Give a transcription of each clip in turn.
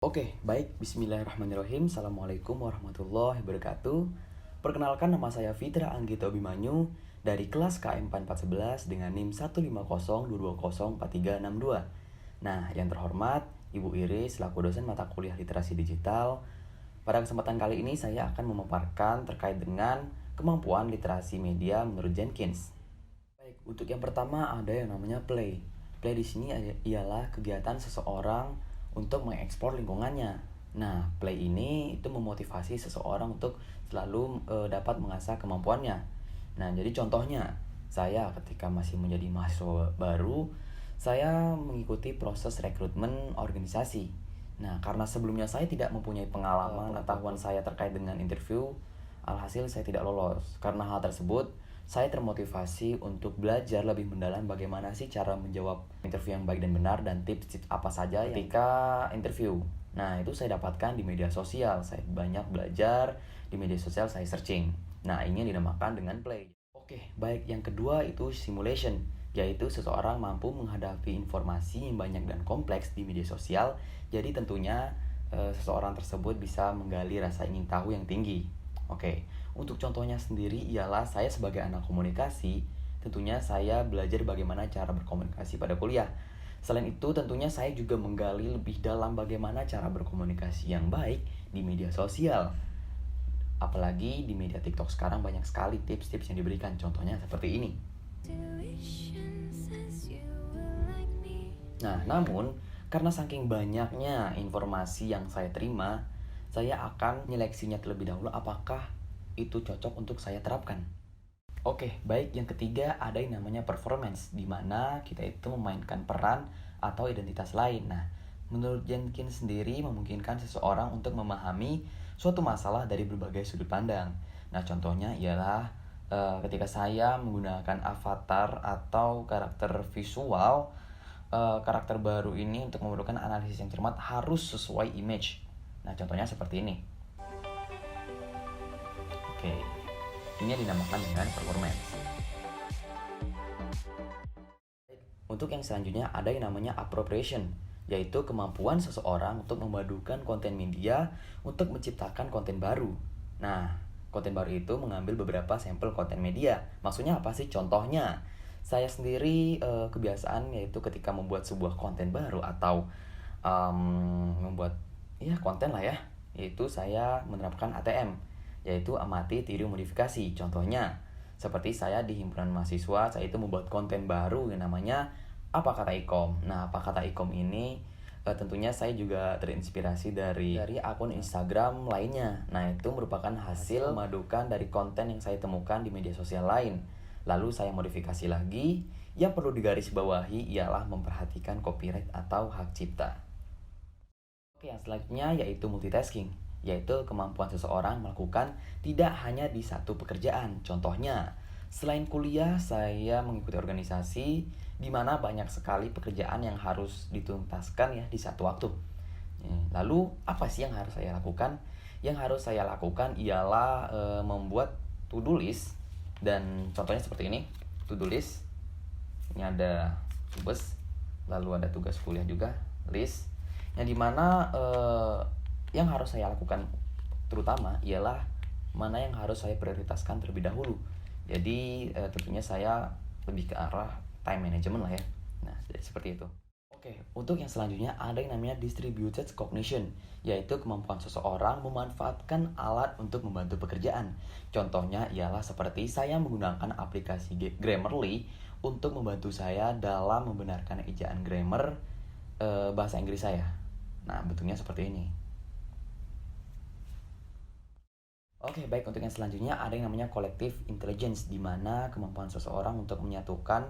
Oke, baik. Bismillahirrahmanirrahim. Assalamualaikum warahmatullahi wabarakatuh. Perkenalkan, nama saya Fitra Anggito Abimanyu dari kelas KM 4411 dengan NIM 15022043662. Nah, yang terhormat Ibu Iris selaku dosen mata kuliah literasi digital. Pada kesempatan kali ini saya akan memaparkan terkait dengan kemampuan literasi media menurut Jenkins. Baik, untuk yang pertama ada yang namanya play. Play di sini ialah kegiatan seseorang untuk mengekspor lingkungannya. Nah, play ini itu memotivasi seseorang untuk selalu dapat mengasah kemampuannya. Nah, jadi contohnya, saya ketika masih menjadi mahasiswa baru, saya mengikuti proses rekrutmen organisasi. Nah, karena sebelumnya saya tidak mempunyai pengetahuan saya terkait dengan interview, alhasil saya tidak lolos. Karena hal tersebut, saya termotivasi untuk belajar lebih mendalam bagaimana sih cara menjawab interview yang baik dan benar dan tips-tips apa saja ketika interview. Nah, itu saya dapatkan di media sosial. Saya banyak belajar di media sosial, saya searching. Nah, ini yang dinamakan dengan play. Oke, baik. Yang kedua itu simulation, yaitu seseorang mampu menghadapi informasi yang banyak dan kompleks di media sosial. Jadi tentunya seseorang tersebut bisa menggali rasa ingin tahu yang tinggi. Oke, untuk contohnya sendiri ialah saya sebagai anak komunikasi, tentunya saya belajar bagaimana cara berkomunikasi pada kuliah. Selain itu, tentunya saya juga menggali lebih dalam bagaimana cara berkomunikasi yang baik di media sosial. Apalagi di media TikTok sekarang banyak sekali tips-tips yang diberikan, contohnya seperti ini. Nah, namun karena saking banyaknya informasi yang saya terima, saya akan menyeleksinya terlebih dahulu apakah itu cocok untuk saya terapkan. Oke, baik. Yang ketiga ada yang namanya performance, di mana kita itu memainkan peran atau identitas lain. Nah, menurut Jenkins sendiri memungkinkan seseorang untuk memahami suatu masalah dari berbagai sudut pandang. Nah, contohnya ialah ketika saya menggunakan avatar atau karakter visual, karakter baru ini untuk memerlukan analisis yang cermat harus sesuai image. Nah, contohnya seperti ini. Oke, ini yang dinamakan dengan performance. Untuk yang selanjutnya ada yang namanya appropriation, yaitu kemampuan seseorang untuk memadukan konten media untuk menciptakan konten baru. Nah, konten baru itu mengambil beberapa sampel konten media. Maksudnya apa sih? Contohnya, saya sendiri kebiasaan yaitu ketika membuat sebuah konten baru atau membuat konten lah ya, yaitu saya menerapkan ATM, yaitu amati tiru modifikasi. Contohnya seperti saya di himpunan mahasiswa, saya itu membuat konten baru yang namanya apa kata ikom. Nah, apa kata ikom ini tentunya saya juga terinspirasi dari akun Instagram lainnya. Nah, itu merupakan hasil memadukan dari konten yang saya temukan di media sosial lain. Lalu saya modifikasi lagi. Yang perlu digarisbawahi ialah memperhatikan copyright atau hak cipta. Oke, yang selanjutnya yaitu multitasking, yaitu kemampuan seseorang melakukan tidak hanya di satu pekerjaan. Contohnya, selain kuliah, saya mengikuti organisasi di mana banyak sekali pekerjaan yang harus dituntaskan ya di satu waktu. Lalu, apa sih yang harus saya lakukan? Yang harus saya lakukan ialah membuat to-do list, dan contohnya seperti ini, to-do list. Ini ada tugas, lalu ada tugas kuliah juga, list. Yang dimana yang harus saya lakukan terutama ialah mana yang harus saya prioritaskan terlebih dahulu. Jadi tentunya saya lebih ke arah time management lah ya. Nah, jadi seperti itu. Oke, untuk yang selanjutnya ada yang namanya distributed cognition, yaitu kemampuan seseorang memanfaatkan alat untuk membantu pekerjaan. Contohnya ialah seperti saya menggunakan aplikasi Grammarly untuk membantu saya dalam membenarkan ejaan grammar bahasa Inggris saya. Nah, bentuknya seperti ini. Oke, baik. Untuk yang selanjutnya ada yang namanya collective intelligence, di mana kemampuan seseorang untuk menyatukan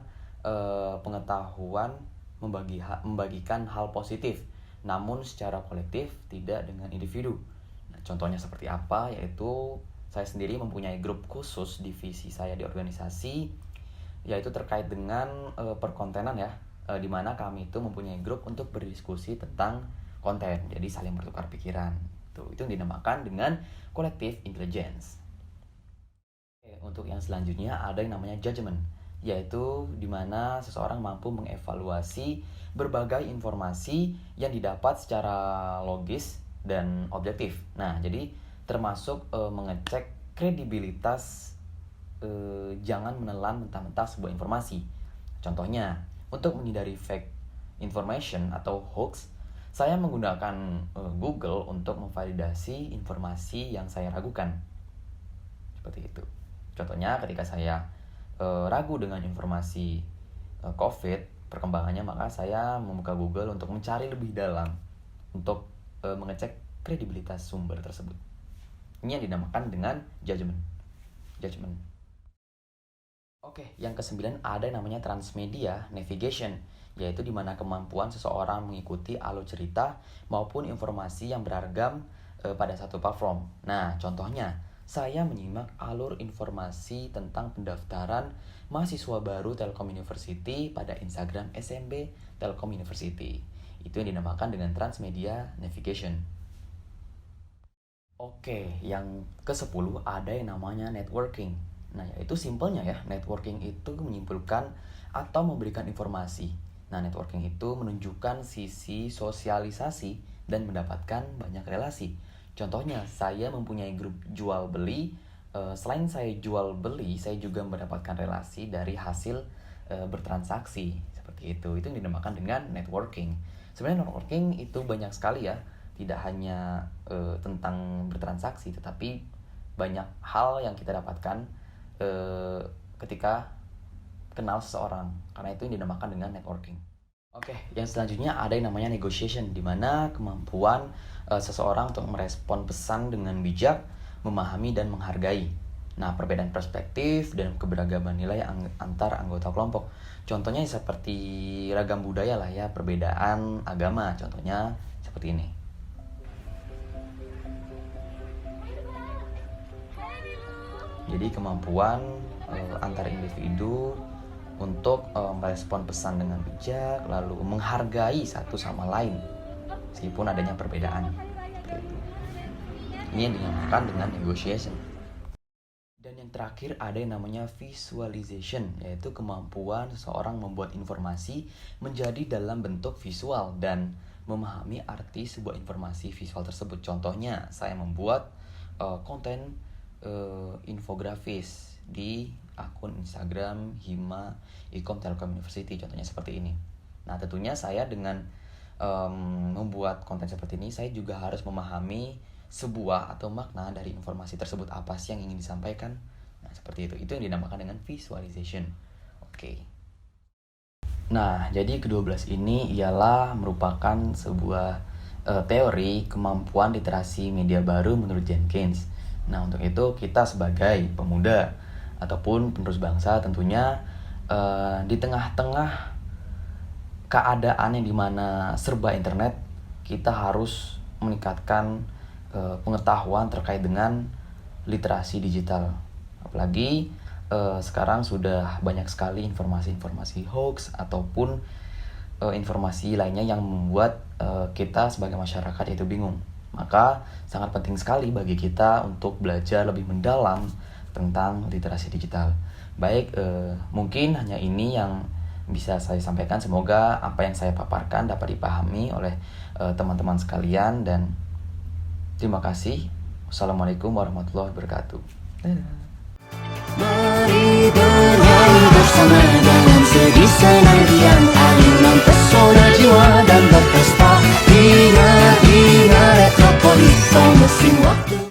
pengetahuan, membagikan hal positif, namun secara kolektif, tidak dengan individu. Nah, contohnya seperti apa? Yaitu saya sendiri mempunyai grup khusus divisi saya di organisasi, yaitu terkait dengan perkontenan ya, di mana kami itu mempunyai grup untuk berdiskusi tentang konten, jadi saling bertukar pikiran. Itu yang dinamakan dengan collective intelligence. Oke, untuk yang selanjutnya ada yang namanya judgment, yaitu di mana seseorang mampu mengevaluasi berbagai informasi yang didapat secara logis dan objektif. Nah, jadi termasuk mengecek kredibilitas, jangan menelan mentah-mentah sebuah informasi. Contohnya, untuk menghindari fake information atau hoax, saya menggunakan Google untuk memvalidasi informasi yang saya ragukan. Seperti itu. Contohnya, ketika saya ragu dengan informasi COVID, perkembangannya, maka saya membuka Google untuk mencari lebih dalam untuk mengecek kredibilitas sumber tersebut. Ini yang dinamakan dengan judgment. Oke, yang ke-9 ada yang namanya transmedia navigation, yaitu di mana kemampuan seseorang mengikuti alur cerita maupun informasi yang beragam pada satu platform. Nah, contohnya, saya menyimak alur informasi tentang pendaftaran mahasiswa baru Telkom University pada Instagram SMB Telkom University. Itu yang dinamakan dengan transmedia navigation. Oke, yang ke-10 ada yang namanya networking. Nah, itu simpelnya ya, networking itu menyimpulkan atau memberikan informasi. Nah, networking itu menunjukkan sisi sosialisasi dan mendapatkan banyak relasi. Contohnya, saya mempunyai grup jual beli. Selain saya jual beli, saya juga mendapatkan relasi dari hasil bertransaksi. Seperti itu yang dinamakan dengan networking. Sebenarnya networking itu banyak sekali ya, tidak hanya tentang bertransaksi, tetapi banyak hal yang kita dapatkan ketika kenal seseorang, karena itu yang dinamakan dengan networking. Oke, yang selanjutnya ada yang namanya negotiation, di mana kemampuan seseorang untuk merespon pesan dengan bijak, memahami dan menghargai. Nah, perbedaan perspektif dan keberagaman nilai antar anggota kelompok. Contohnya seperti ragam budaya lah ya, perbedaan agama. Contohnya seperti ini. Jadi kemampuan antar individu untuk merespon pesan dengan bijak, lalu menghargai satu sama lain meskipun adanya perbedaan. Ini yang dinamakan dengan negotiation. Dan yang terakhir ada yang namanya visualization, yaitu kemampuan seseorang membuat informasi menjadi dalam bentuk visual dan memahami arti sebuah informasi visual tersebut. Contohnya, saya membuat konten infografis di akun Instagram Hima Ikom Telkom University, contohnya seperti ini. Nah, tentunya saya dengan membuat konten seperti ini, saya juga harus memahami sebuah atau makna dari informasi tersebut, apa sih yang ingin disampaikan. Nah, seperti itu yang dinamakan dengan visualization. Oke. Nah, jadi ke-12 ini ialah merupakan sebuah teori kemampuan literasi media baru menurut Jenkins. Nah, untuk itu kita sebagai pemuda ataupun penerus bangsa tentunya di tengah-tengah keadaan yang dimana serba internet, kita harus meningkatkan pengetahuan terkait dengan literasi digital. Apalagi sekarang sudah banyak sekali informasi-informasi hoax ataupun informasi lainnya yang membuat kita sebagai masyarakat itu bingung. Maka sangat penting sekali bagi kita untuk belajar lebih mendalam tentang literasi digital. Baik, mungkin hanya ini yang bisa saya sampaikan. Semoga apa yang saya paparkan dapat dipahami oleh teman-teman sekalian, dan terima kasih. Wassalamualaikum warahmatullahi wabarakatuh. Mari bernyanyi bersama dengan sedih senang riang, ayunan pesona jiwa dan berpesta. Ingat